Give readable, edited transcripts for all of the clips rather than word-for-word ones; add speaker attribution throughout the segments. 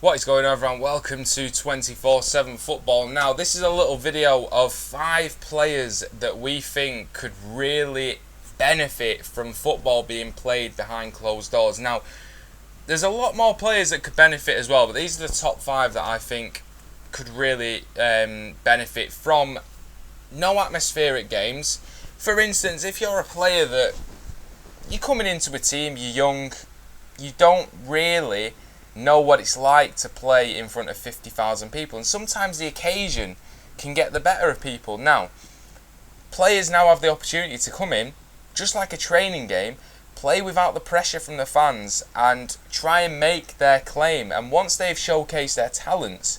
Speaker 1: What is going on, everyone? Welcome to 24/7 Football. Now, this is a little video of 5 players that we think could really benefit from football being played behind closed doors. Now, there's a lot more players that could benefit as well, but these are the top 5 that I think could really benefit from no atmospheric games. For instance, if you're a player that you're coming into a team, you're young, you don't really know what it's like to play in front of 50,000 people, and sometimes the occasion can get the better of people. Now, players now have the opportunity to come in, just like a training game, play without the pressure from the fans and try and make their claim. And once they've showcased their talents,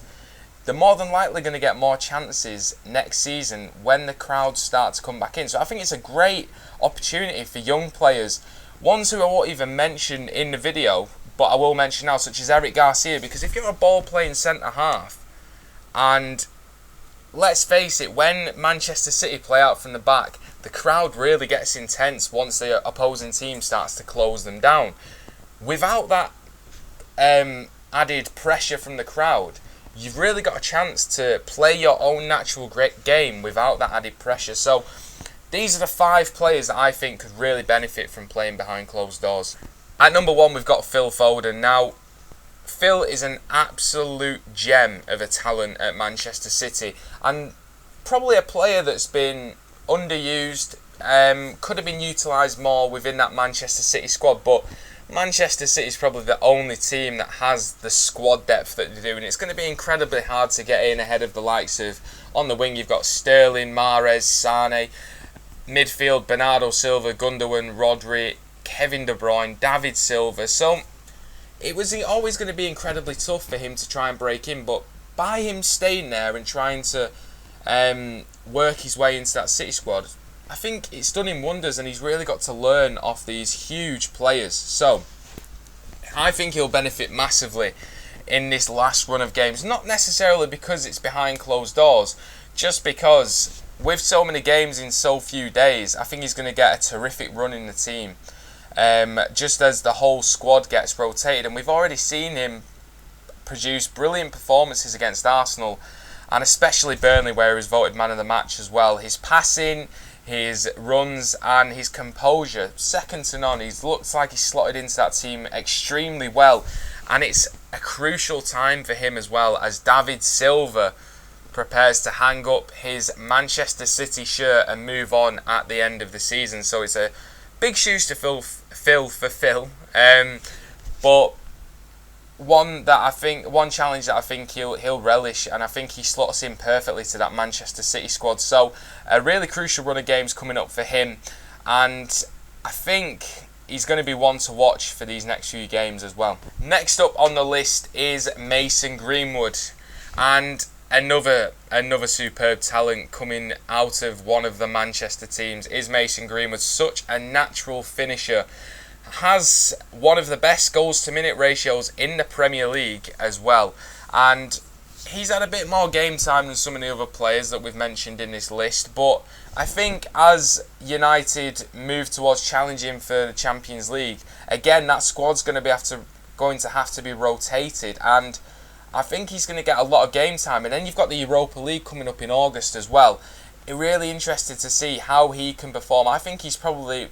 Speaker 1: they're more than likely going to get more chances next season when the crowds start to come back in. So I think it's a great opportunity for young players, ones who I won't even mention in the video, but I will mention now, such as Eric Garcia, because if you're a ball-playing centre-half, and let's face it, when Manchester City play out from the back, the crowd really gets intense once the opposing team starts to close them down. Without that added pressure from the crowd, you've really got a chance to play your own natural great game without that added pressure. So these are the 5 players that I think could really benefit from playing behind closed doors. At number 1, we've got Phil Foden. Now, Phil is an absolute gem of a talent at Manchester City, and probably a player that's been underused, could have been utilised more within that Manchester City squad, but Manchester City is probably the only team that has the squad depth that they do, and it's going to be incredibly hard to get in ahead of the likes of, on the wing, you've got Sterling, Mahrez, Sane, midfield, Bernardo Silva, Gundogan, Rodri, Kevin De Bruyne, David Silva. So it was always going to be incredibly tough for him to try and break in, but by him staying there and trying to work his way into that City squad, I think it's done him wonders, and he's really got to learn off these huge players. So I think he'll benefit massively in this last run of games, not necessarily because it's behind closed doors, just because with so many games in so few days, I think he's going to get a terrific run in the team. Just as the whole squad gets rotated, and we've already seen him produce brilliant performances against Arsenal, and especially Burnley, where he was voted man of the match as well. His passing, his runs, and his composure, second to none. He looks like he's slotted into that team extremely well, and it's a crucial time for him as well, as David Silva prepares to hang up his Manchester City shirt and move on at the end of the season. So it's a big shoes to fill for Phil, but one challenge that I think he'll relish, and I think he slots in perfectly to that Manchester City squad. So a really crucial run of games coming up for him, and I think he's going to be one to watch for these next few games as well. Next up on the list is Mason Greenwood, and another superb talent coming out of one of the Manchester teams is Mason Greenwood. Such a natural finisher, has one of the best goals to minute ratios in the Premier League as well, and he's had a bit more game time than some of the other players that we've mentioned in this list. But I think as United move towards challenging for the Champions League, again that squad's going to have to be rotated, and I think he's going to get a lot of game time. And then you've got the Europa League coming up in August as well. I'm really interested to see how he can perform. I think he's probably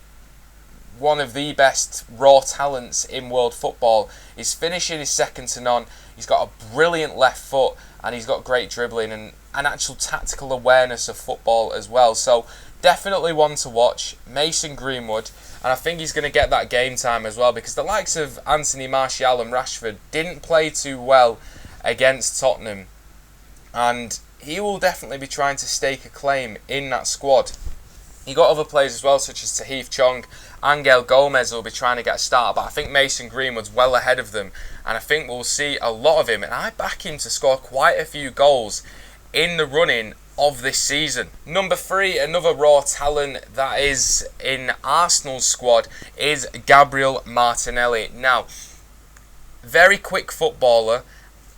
Speaker 1: one of the best raw talents in world football. His finishing is second to none. He's got a brilliant left foot, and he's got great dribbling and an actual tactical awareness of football as well. So definitely one to watch, Mason Greenwood. And I think he's going to get that game time as well, because the likes of Anthony Martial and Rashford didn't play too well against Tottenham, and he will definitely be trying to stake a claim in that squad. You got other players as well, such as Tahith Chong, Angel Gomez, who will be trying to get a start, but I think Mason Greenwood's well ahead of them, and I think we'll see a lot of him, and I back him to score quite a few goals in the running of this season. Number 3, another raw talent that is in Arsenal's squad is Gabriel Martinelli. Now, very quick footballer,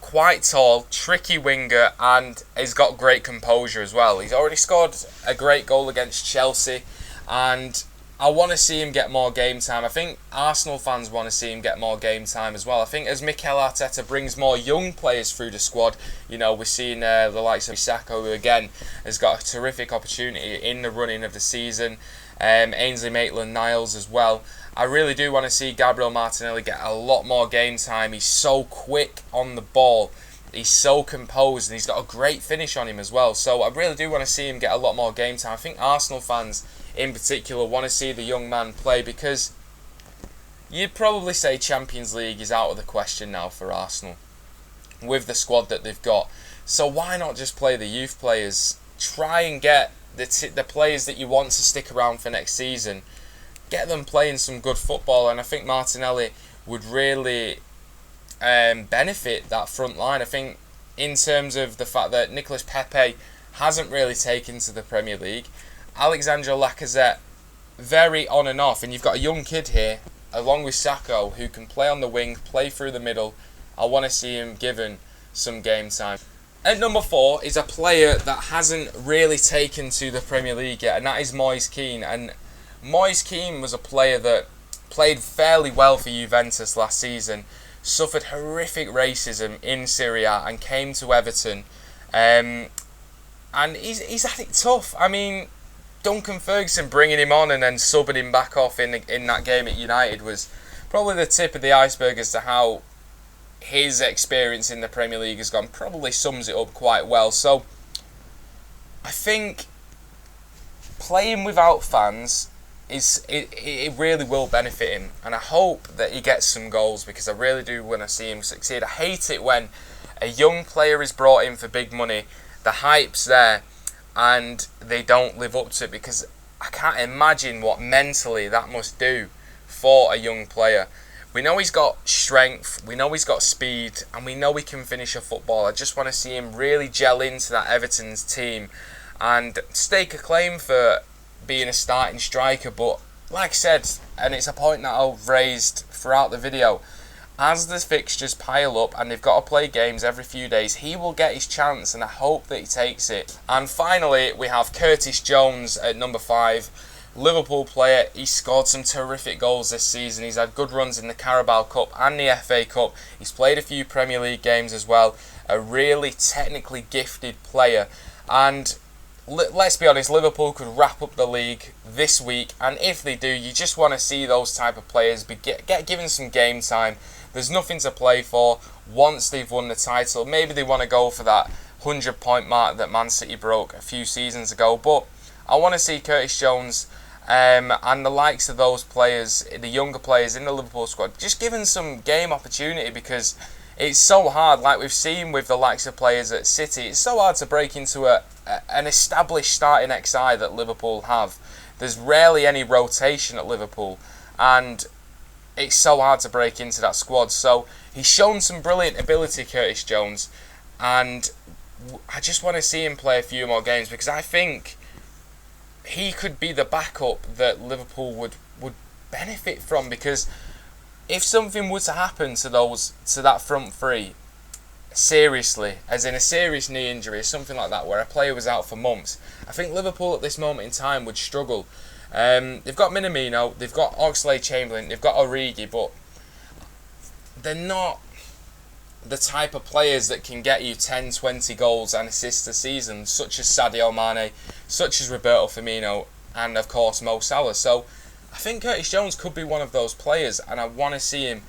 Speaker 1: quite tall, tricky winger, and he's got great composure as well. He's already scored a great goal against Chelsea, and I want to see him get more game time. I think Arsenal fans want to see him get more game time as well. I think as Mikel Arteta brings more young players through the squad, you know, we're seeing the likes of Saka, who again has got a terrific opportunity in the running of the season. Ainsley Maitland-Niles as well. I really do want to see Gabriel Martinelli get a lot more game time. He's so quick on the ball. He's so composed, and he's got a great finish on him as well. So I really do want to see him get a lot more game time. I think Arsenal fans in particular want to see the young man play, because you'd probably say Champions League is out of the question now for Arsenal with the squad that they've got. So why not just play the youth players? Try and get the players that you want to stick around for next season. Get them playing some good football, and I think Martinelli would really benefit that front line. I think in terms of the fact that Nicolas Pepe hasn't really taken to the Premier League, Alexandre Lacazette very on and off, and you've got a young kid here along with Sacco who can play on the wing, play through the middle. I want to see him given some game time. At number 4 is a player that hasn't really taken to the Premier League yet, and that is Moise Kean. And Moise Kean was a player that played fairly well for Juventus last season, suffered horrific racism in Syria and came to Everton. And he's had it tough. I mean, Duncan Ferguson bringing him on and then subbing him back off in that game at United was probably the tip of the iceberg as to how his experience in the Premier League has gone. Probably sums it up quite well. So I think playing without fans it really will benefit him, and I hope that he gets some goals, because I really do want to see him succeed. I hate it when a young player is brought in for big money, the hype's there, and they don't live up to it, because I can't imagine what mentally that must do for a young player. We know he's got strength, we know he's got speed, and we know he can finish a football. I just want to see him really gel into that Everton's team and stake a claim for being a starting striker. But like I said, and it's a point that I've raised throughout the video, as the fixtures pile up and they've got to play games every few days, he will get his chance, and I hope that he takes it. And finally, we have Curtis Jones at number 5. Liverpool player. He scored some terrific goals this season. He's had good runs in the Carabao Cup and the FA Cup. He's played a few Premier League games as well. A really technically gifted player. And let's be honest, Liverpool could wrap up the league this week, and if they do, you just want to see those type of players get given some game time. There's nothing to play for once they've won the title. Maybe they want to go for that 100-point mark that Man City broke a few seasons ago, but I want to see Curtis Jones and the likes of those players, the younger players in the Liverpool squad, just given some game opportunity, because it's so hard, like we've seen with the likes of players at City, it's so hard to break into an established starting XI that Liverpool have. There's rarely any rotation at Liverpool, and it's so hard to break into that squad. So he's shown some brilliant ability, Curtis Jones, and I just want to see him play a few more games, because I think he could be the backup that Liverpool would benefit from, because if something were to happen to that front three, seriously, as in a serious knee injury or something like that, where a player was out for months, I think Liverpool at this moment in time would struggle. They've got Minamino, they've got Oxlade-Chamberlain, they've got Origi, but they're not the type of players that can get you 10, 20 goals and assists a season, such as Sadio Mane, such as Roberto Firmino, and of course Mo Salah. So I think Curtis Jones could be one of those players, and I want to see him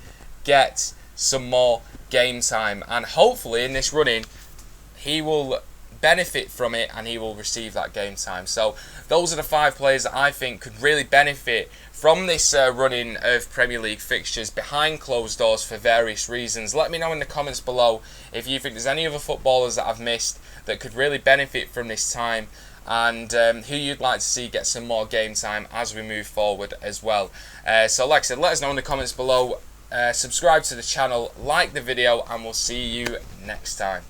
Speaker 1: get some more game time, and hopefully in this running he will benefit from it and he will receive that game time. So those are the 5 players that I think could really benefit from this running of Premier League fixtures behind closed doors for various reasons. Let me know in the comments below if you think there's any other footballers that I've missed that could really benefit from this time, and who you'd like to see get some more game time as we move forward as well. So like I said, let us know in the comments below. Subscribe to the channel, like the video, and we'll see you next time.